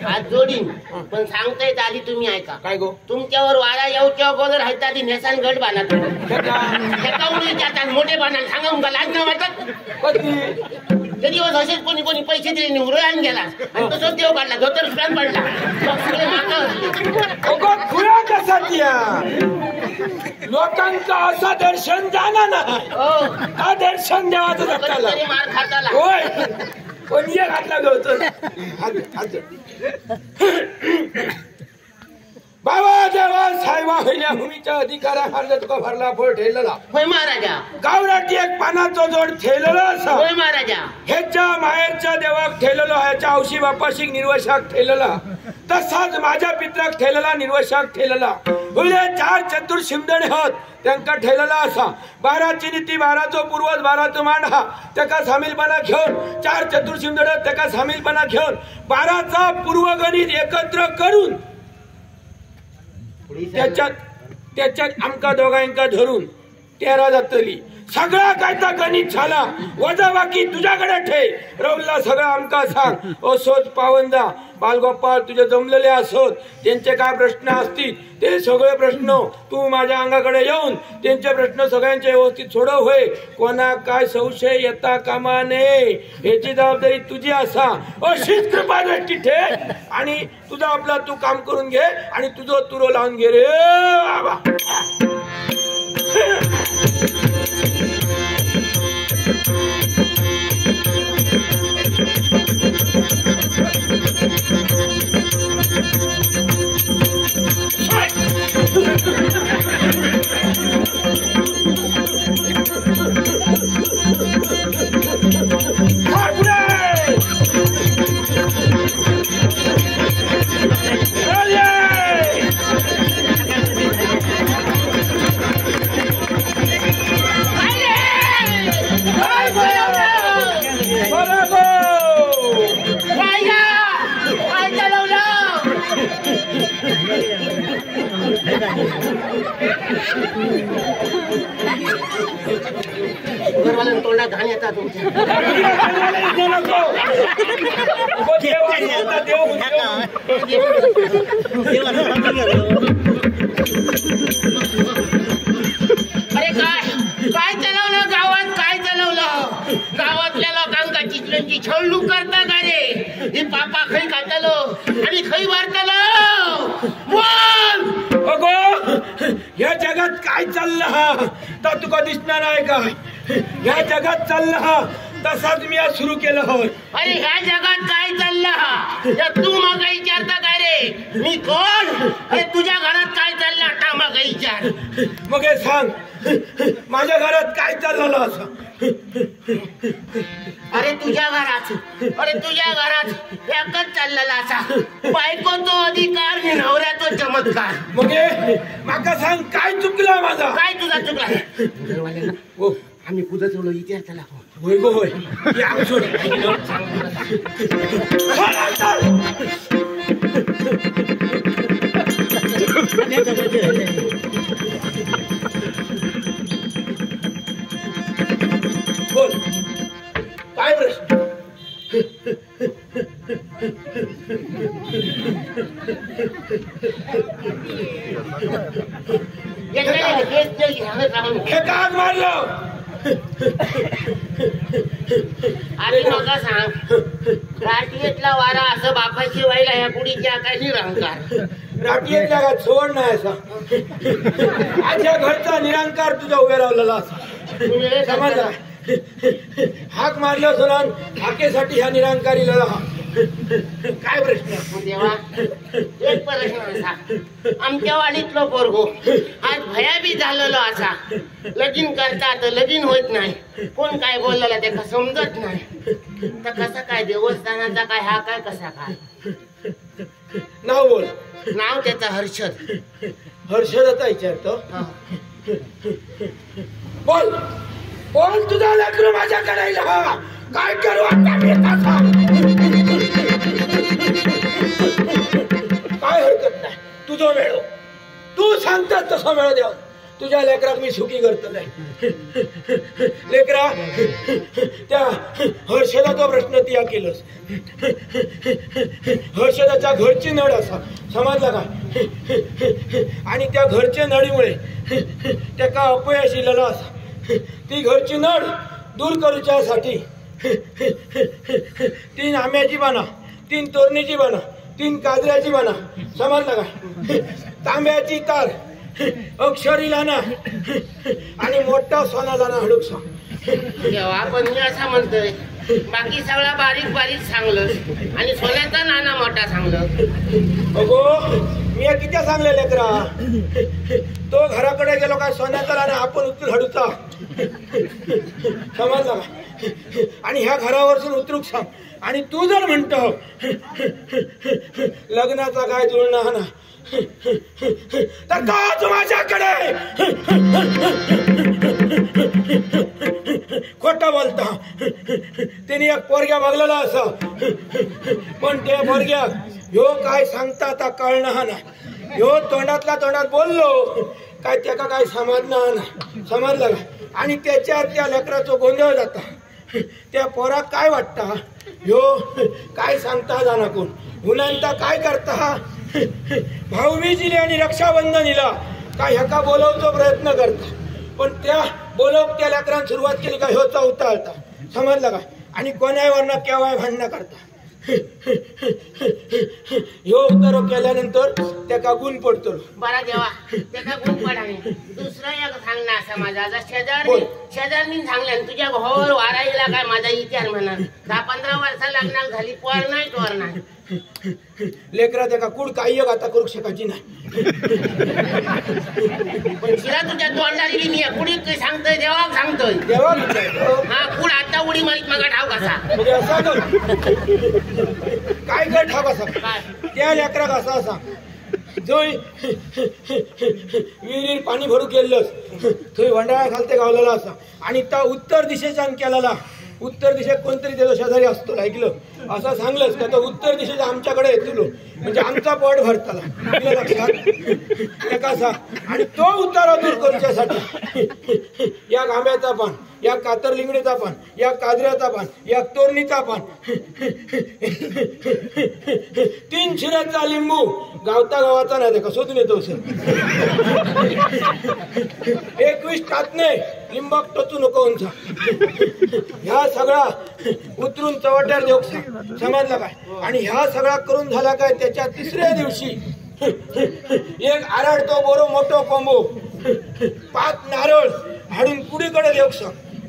हात जोडीन पण सांगता येत आधी तुम्ही ऐका काय गो तुमच्यावर वारा येऊच्या अगोदर हायता ती नेसान गट बांधा मोठे बांधा सांगा तुमका लाज नाही वाटत ते दिवस असेच कोणी कोणी पैसे दिले निवडून गेला आणि तसंच देव काढला धोतर स्टॅन पडला सगळे मागं खुला कसा दिया लोकांचा असं दर्शन जाणार नाही दर्शन देवाचं धक्काला मार खाताला होय कोणी घातला गवतो बाबा देवा साहेबा होईल्या भूमीच्या अधिकाराखाली तुका भरला फोड ठेवलेला होय महाराजा गावराटी एक पानाचा जोड ठेवलेला असा होय महाराजा ह्याच्या माहेरच्या देवाक ठेवलेलो ह्याच्या औशी बापाशी निर्वशाक ठेवलेला तसाच माझ्या पित्राक ठेवलेला निर्वशाक ठेवलेला होईले 4 चतुर शिमदणे होत त्यांका ठेवलेला असा 12ची नीती 12चो पूर्वज 12चो मांडा त्याका सामीलपणा घेऊन 4 चतुर शिमदणे त्याका सामीलपणा घेऊन 12चा पूर्वगणित एकत्र करून त्याच्यात आमका दोघांका धरून 13 जातली सगळा कायता गणित झाला वजा बाकी तुझ्याकडे ठे रवला सगळा आमका सांग असोच पावंदा बालगोपाळ तुझे जमलेले असोत त्यांचे काय प्रश्न असतील ते सगळे प्रश्न तू माझ्या अंगाकडे येऊन त्यांचे प्रश्न सगळ्यांचे व्यवस्थित सोडव होय कोणा काय संशय येता कामा नये याची जबाबदारी तुझी असा अशीच कृपा दृष्टी ठे आणि तुझा आपला तू काम करून घे आणि तुझं तुरो लावून घे रे बाबा घरवाल्यानं तोंडात घाण येतात तुमच्या. अरे काय चालवलं गावात? काय चालवलं गावातल्या लोकांका चित्रंची छळणूक करता का रे? ही पापा खै खातालो आणि खै वारतालो बोल. अगो या जगात काय चाललं हा तर तुका दिसणार आहे का? या जगात चाललं हा तसाच मी आज सुरू केलं होय. अरे ह्या जगात काय चाललं तू मग विचारता काय रे? मी कोण? अरे तुझ्या घरात काय चाललं आता मग विचार. मग हे सांग माझ्या घरात काय चाललं असं? अरे तुझ्या घरात एकच चाललेला असा बायकोचा अधिकार आणि नवऱ्याचा चमत्कार. मग माका सांग काय चुकला माझा? काय तुझा चुकला? हो आम्ही पुढे चलो विचार त्याला. होय गो होय या सोड. बोल काय प्रश्न? हे काय मारलं? आधी मला सांग राटीतला वारा असं बापाची व्हायला ह्या पुढीच्या काही रंगकार राटीतल्या का सोड नाही असा. माझ्या घरचा निरंकार तुझा उभे राहिलेला असा समजला. हाक मारलं सोडून हाकेसाठी ह्या निरंकारी लढा. काय प्रश्न? देवा एक प्रश्न असा आमच्या वाडीतलो पोरगो आज भयाबी झालेलो असा लगीन करता तर लगीन होत नाही. कोण काय बोललेला त्याला समजत नाही. तर कसा काय देवस्थानाचा काय हा काय कसा काय? नाव बोल. नाव त्याचं हर्षद. हर्षदाचा विचारतो. बोल बोल तुझा लेकरू माझ्याकडे येईल हा. काय करू आता मी त्याचा? काय हरकत नाही तुझं वेळ तू सांगतात तसं वेळ द्या. तुझ्या लेकराक मी सुखी करतो नाही. लेकरा त्या हर्षदाचा प्रश्न तिया केलंस. हर्षदाच्या घरची नड असा समजला का? आणि त्या घरच्या नडीमुळे त्याका अपयश इलेला असा. ती घरची नड दूर करूच्यासाठी 3 आंब्याची बाना, 3 तोरणीची बाना, 3 काजऱ्याची बाना समजला का? तांब्याची तार, अक्षरी लाना आणि मोठा सोना लाना हडूकसा. देवा पण मी असा म्हणतोय बाकी सगळा बारीक बारीक सांगलं आणि सोन्याचा नाना मोठा सांगलं. अगो मी किती सांगले लेकरा? तो घराकडे गेलो काय सोन्याचा नाना आपण उचलून हडूचा समजला का? आणि ह्या घरावरसून उतरूक सांग. आणि तू जर म्हणतो लग्नाचा काय जुळणा ना तर काच माझ्याकडे खोटं बोलता. तिने एक पोरग्या मागलेला असा पण त्या पोरग्याक ह्यो काय सांगता आता कळणार ना. ह्यो तोंडातल्या तोंडात बोललो काय त्याका काय समजणार ना समजलं का? आणि त्याच्यात त्या लेकराचं गोंधळ जाता. त्या पोराक काय वाटता ह्यो काय सांगता जाना कोण हुनांता काय करता. भाऊबीजीले आणि रक्षाबंधनीला काय ह्याका बोलवतो प्रयत्न करता पण त्या बोलवक त्या लेकरांना सुरुवात केली का ह्यो चौथा आलता समजलं का? आणि कोणावरनं केव्हा भांडणं करता. ह्यो उतारो केल्यानंतर त्याका गुण पडतो. बरा देवा त्याचा गुण पडाने. दुसरं एक सांगणं असं माझा आता शेजारनी सांगल्या तुझ्या भावावर वारायला काय माझा विचार म्हणा. 10-15 वर्ष लग्नाला झाली पोर नाही टोर नाही. लेकरा त्याका कुड काही आता करू शकायची नाही. पण शिरा तुझ्या तोंडाली मी कुडी काही सांगतोय देवा सांगतोय देवा हा कुड आता उडी मारीत मग ठाव कसा म्हणजे असा काय काय ठाव कसा काय त्या लेकराक असा सांग जो विहिरीर पाणी भरू केलंस थंय वंडाळा खालते गावलेला असा आणि त्या उत्तर दिशेच्यान केलेला उत्तर दिशेत कोणतरी त्याचा शेजारी असतो ऐकलं असं सांगलंच का तर उत्तर दिशेचा आमच्याकडे येतो म्हणजे आमचा पोट भरताला लक्षात एका आणि तो उतारा दूर करूच्यासाठी या गांब्याचा पान या कातरलिंगडीचा पान या काजऱ्याचा पान या तोरणीचा पान 3 शिऱ्याचा लिंबू गावता गावाचा नाही का शोधून येतो सर 21 टाचणे लिंबाक टोचू नको उंचा ह्या सगळा उतरून चवट्यार देऊ समजला काय आणि ह्या सगळा करून झाला काय त्याच्या 3ऱ्या दिवशी एक आराडतो बोरो मोठो कोंबो 5 नारळ हाडून कुडीकडे देऊ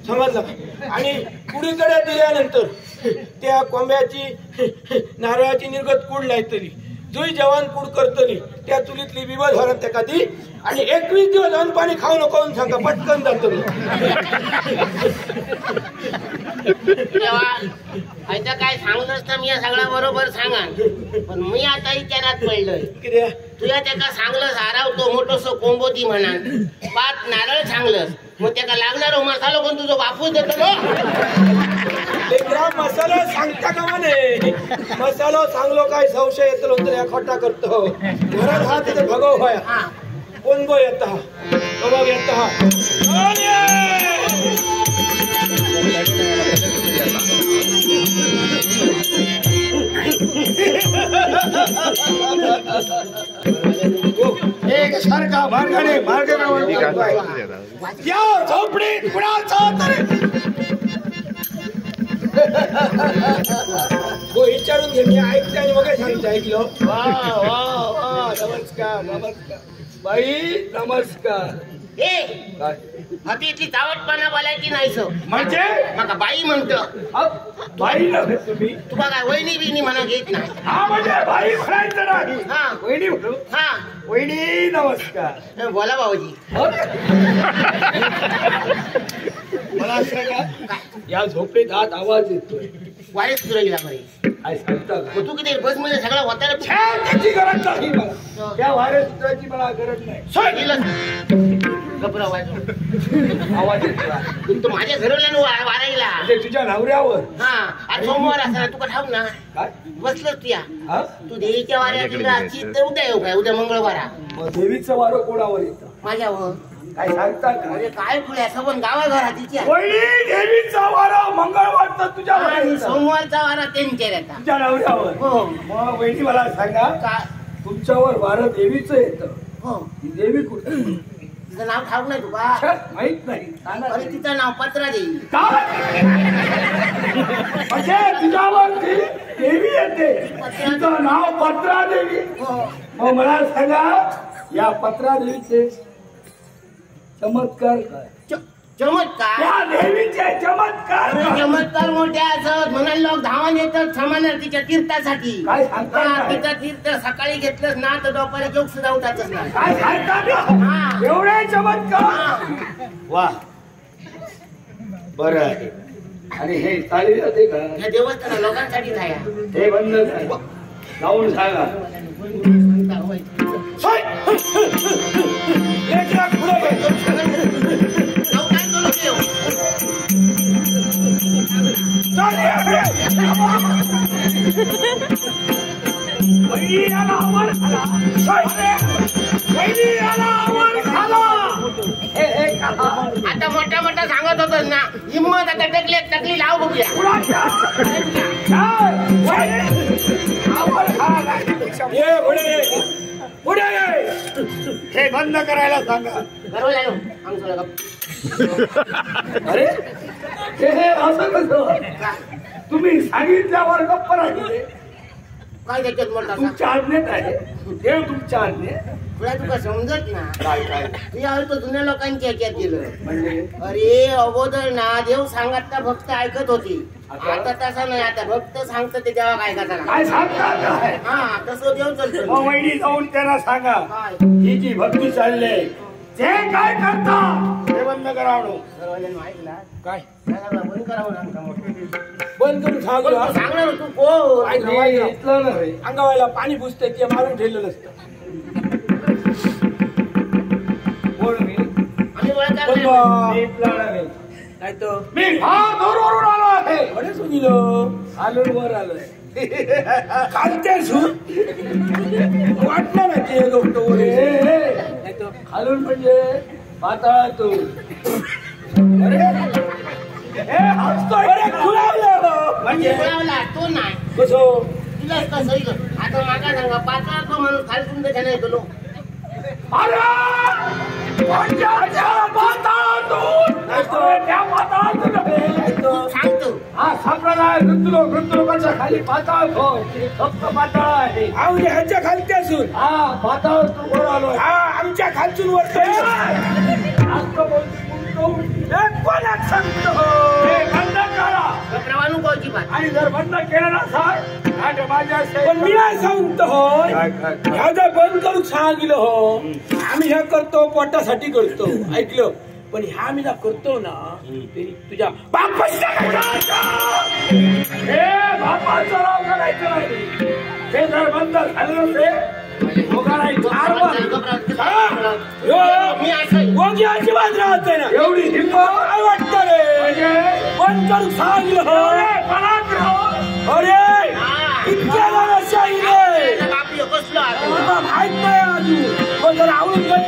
समजला आणि कुडीकडे दिल्यानंतर त्या कोंब्याची नारळाची निर्गत कूड लायतली जुई जवान कूड करतली त्या चुलीतली बिबद भरत त्या ती आणि 21 दिवस अन्न पाणी खाऊ नको सांगा पटकन जातो आता काय सांगलंस तर मी सगळा बरोबर सांगा पण मी आता विचारात पडलोय किती तुया त्याका सांगलंस आरावतो मोठोसो कोंबोती म्हणा 5 नारळ सांगलंस मग त्याका लागणारो मसालो कोण तुझो बापूच देतो मसाला सांगता का म्हणे मसाला सांगलो काय संशय येतलो तर या खोटा करतो घरात हा तिथे भगव होय कोण गो येत हा बघ येत हा एक सारखा मार्गाने या झोपडीत कुणाचा तरी हो विचारून घे मी ऐकते आणि मग सांगते ऐकलो वा वा वा नमस्कार नमस्कार बाई नमस्कार ए हाती इतली चावटपणा बोलायची नाही सो म्हणजे मका बाई म्हणतो बाई नव्हे तुम्ही तुका काय वहिनी बिनी म्हणा घेत नाही हा म्हणजे बाई म्हणायचं नाही हा वहिनी म्हणू हा वहिनी नमस्कार बोला भाऊजी मला सांगा या झोपेत आत आवाज येतोय वारेच तुला बरे काय सांगता का? तू किती बस मध्ये सगळा होता त्याची गरज नाही मला त्या वारेची मला गरज नाही गपरा आवाज येतो तू माझ्या घरवल्यानं वारायला म्हणजे तुझ्या नवऱ्यावर हा आज सोमवार असा तुका ठाऊक ना काय बसलंच तुया हा तू देवीच्या वाऱ्याची तर उद्या येऊ काय उद्या मंगळवारा मग देवीचं वारं कोणावर येतं माझ्यावर काय सांगता का अरे काय खुल्या सबन गावाघरात तिच्या वहिनी देवीचा वारा मंगळवारचा तुझ्यावर आणि येतं. सोमवारचा वारा त्यांच्या येतात तुझ्या नवऱ्यावर हो मग वहिनी मला सांगा का तुमच्यावर वारं देवीचं येतं हो ही देवी कुठे तिचं नाव ठाऊक नाही तुका माहित नाही सांगा. अरे तिचं नाव पत्रा देवी काय? म्हणजे तुझ्यावर ती देवी येते तिचं नाव पत्रा देवी हो मग मला सांगा या पत्रा देवीचे चमत्कार काय चमत्कार त्या देवीचे चमत्कार अरे काय? चमत्कार मोठे असत म्हणाल लोक धावून येतात समानार्थीच्या तीर्थासाठी काय सांगता हा, काय? तिचं तीर्थ सकाळी घेतलंच ना तर दुपारी जोग सुद्धा उठातच नाही काय सांगता हा. का? एवढे चमत्कार हा. वा बरं आहे आणि हे चालेल जाते का या देवस्थान लोकांसाठी जाया हे बंद झालं. जाऊन सांगा लेकरा पुढे घे. वहिनी याला आवर खाला. वहिनी याला आवर खाला. आता मोठा मोठा सांगत होतस ना हिंमत आता टकली लाव बघूया कुणाच्या? काय? वहिनी आवर खाला. ये पुढे पुढे हे बंद करायला सांगा. बरोबर आहे ना? अंग सोडा गप्प. अरे हे असं कसं तुम्ही सांगितल्यावर गप्प राहिले काय त्याच्यात मोठा तुमच्या आज्ञेत आहे देव तुमच्या आज्ञेत तुला तुका समजत ना काय काय तुझ्या तो जुन्या लोकांच्या ह्याच्यात गेलं म्हणजे अरे अगोदर ना देव सांगता भक्त ऐकत होती आता तसं नाही आता भक्त सांगतं ते देवा काय ऐकायचा ना काय सांगता काय हा तसं देव चालतो मग वहिनी जाऊन त्यांना सांगा काय ही जी भक्ती चालले ते काय करता ते बंद करावं सर्वांनी ऐकला काय त्याला बंद करावं ना आमचा मोठा. बंद करून सांगू पण तू सांगणार तू कोण इथलं नाही अंगावायला पाणी पुसते ते मारून ठेवलेलं असतं कोण मी आम्ही ओळखणार पण नाही. इथला नाही काय तो मी फार दूरवरून आलो आहे. अरे सुनीलो आलोवर आलोय खालत्यासून वाटलं ना ते गोष्ट नाही तो खालून म्हणजे पाताळातून. अरे म्हणजे तो नाही कसो तुला कसं आता मागा सांगा पाचा तो माणूस खालून तर नाही गेलो. सांगतो हा संप्रदाय मृत्यूलोकाच्या खाली पाताळ फक्त पाताळ आहे. ह्याच्या खालती असून हा पाताळ तू वर आलो. हा आमच्या खालचून वर कोणाक सांगतो बंद करा आणि जर बंद केलं नसाल पण मी काय सांगतो ह्या जर बंद करून सांगितलं हो आम्ही ह्या करतो पोटासाठी करतो ऐकलं पण ह्या मी ना करतो ना ते तुझ्या बापाचं नाव करायचं नाही. ते जर बंद झालं नसेल अजिबात राहत ना एवढी हिंमत काय वाटतं रे बंद करून सांगितलं अरे इतक्या शाही रे माहित नाही अजून पण जर आवडून गट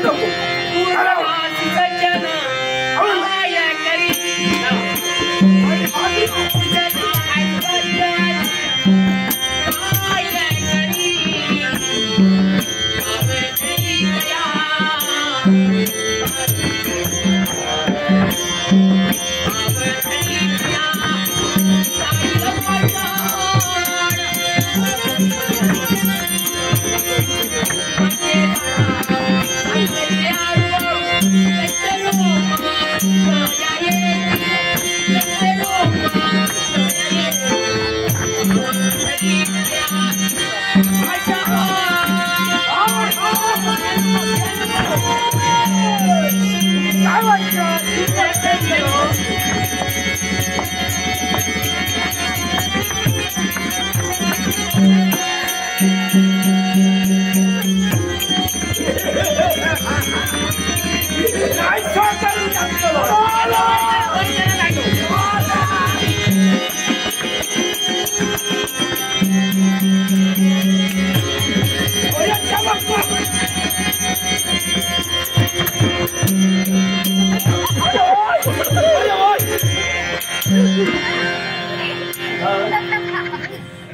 नको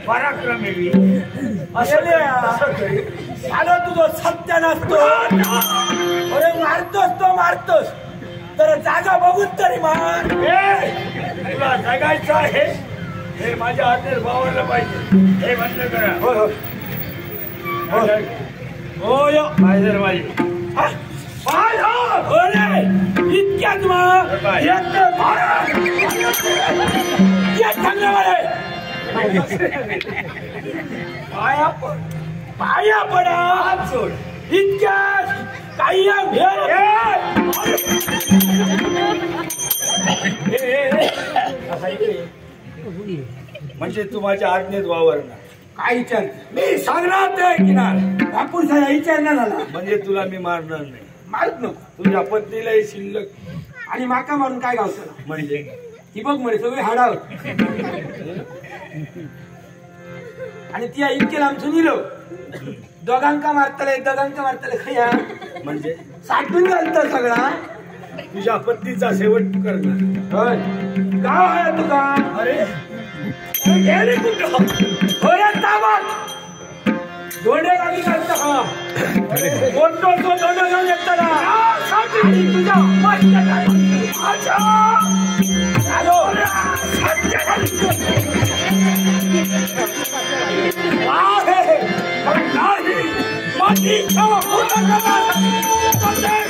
पराक्रमी झालं तुझं सत्य नसतो. अरे मारतोस तो मारतोस तर जागा बघून तरी मार. तुला जगायचं आहे हे माझ्या हातात वावरलं पाहिजे. हे बंद करा. होय पाहिजे माझी इतक्यात पाया पडा सोड इतक्यात काही म्हणजे तू माझ्या आज्ञेत वावरणार काय विचार मी सांगणार ते ऐकणार. बापूर साहेब विचार नाही झाला म्हणजे तुला मी मारणार नाही. मारत नको तुझ्या पत्नीला शिल्लक आणि माका मारून काय गावचं म्हणजे ती बघ म्हणे सगळे हाडाव आणि ती इतके लांबून निलो दोघांका मारतले खया म्हणजे साठून घालत सगळा तुझ्या पत्नीचा शेवट करणार. गाव आहे तुका अरे गेले कुठं दोंडे गाडी घालता हा कोणतो तो दोंडे गाडी येताना तुझ्या माझी इच्छा पूर्ण करणार.